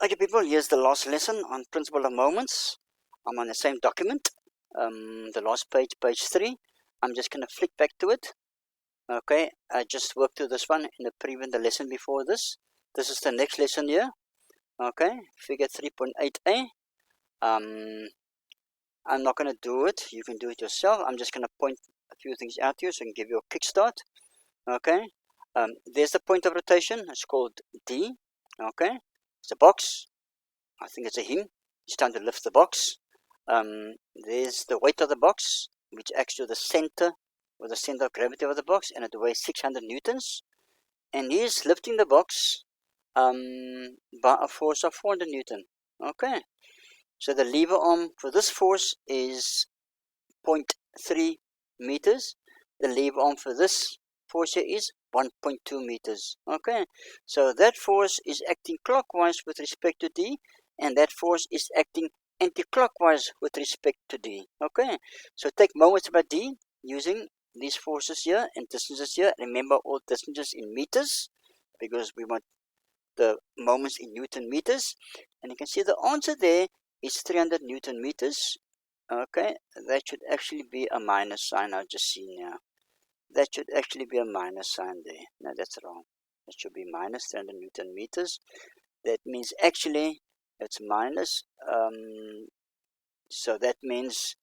Okay people, here's the last lesson on principle of moments. I'm on the same document, the last page, page 3. I'm just going to flick back to it. Okay, I just worked through this one in the lesson before this. This is the next lesson here. Okay, figure 3.8a. I'm not going to do it, you can do it yourself. I'm just going to point a few things out to you so I can give you a kickstart. Okay, there's the point of rotation, it's called D. Okay, it's a box. I think it's a him. It's time to lift the box. There's the weight of the box, which acts to the center or the center of gravity of the box, and it weighs 600 newtons. And he's lifting the box by a force of 400 newton. Okay, so the lever arm for this force is 0.3 meters. The lever arm for this force here is 1.2 meters. Okay, so that force is acting clockwise with respect to D, and that force is acting anti-clockwise with respect to D. Okay, so take moments about D using these forces here and distances here. Remember all distances in meters because we want the moments in Newton meters. And you can see the answer there is 300 Newton meters. Okay, that should actually be a minus sign. I've just seen now. That should actually be a minus sign there. No, that's wrong. It should be minus 300 Newton meters. That means actually it's minus. So that means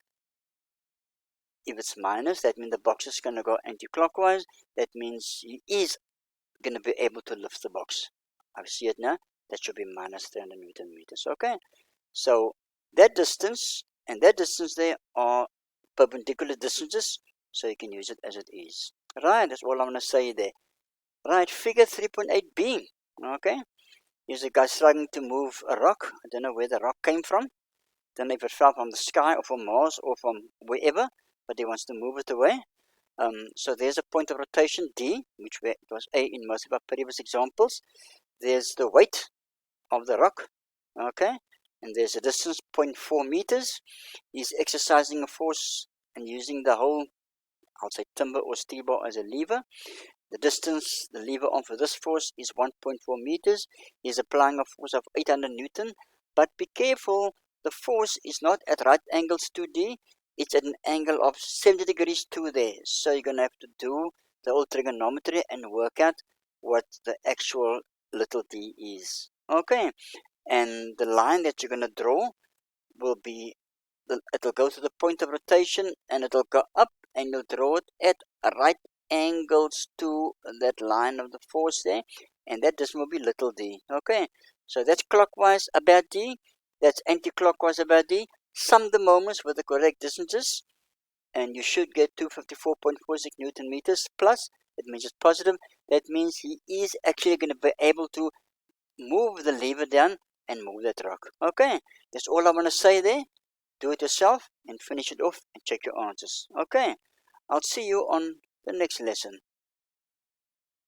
if it's minus, that means the box is going to go anti-clockwise. That means he is going to be able to lift the box. I see it now. That should be minus 300 Newton meters. Okay, so that distance and that distance there are perpendicular distances, so you can use it as it is. Right, that's all I'm going to say there. Right, figure 3.8b. Okay, here's a guy struggling to move a rock. I don't know where the rock came from. Don't know if it fell from the sky or from Mars or from wherever, but he wants to move it away. So there's a point of rotation D, which was A in most of our previous examples. There's the weight of the rock, okay, and there's a distance 0.4 meters. He's exercising a force and using the whole, I'll say timber or steel bar as a lever. The distance, the lever arm for this force is 1.4 meters. He's applying a force of 800 Newton, but be careful, the force is not at right angles to D, it's at an angle of 70 degrees to there. So you're going to have to do the whole trigonometry and work out what the actual little d is. Okay, and the line that you're going to draw will be, it'll go to the point of rotation and it'll go up and you'll draw it at right angles to that line of the force there, and that distance will be little d. Okay, so that's clockwise about D, that's anti-clockwise about D. Sum the moments with the correct distances and you should get 254.46 Newton meters plus. That means it's positive. That means he is actually going to be able to move the lever down and move that rock. Okay, that's all I want to say there. Do it yourself and finish it off and check your answers. Okay, I'll see you on the next lesson.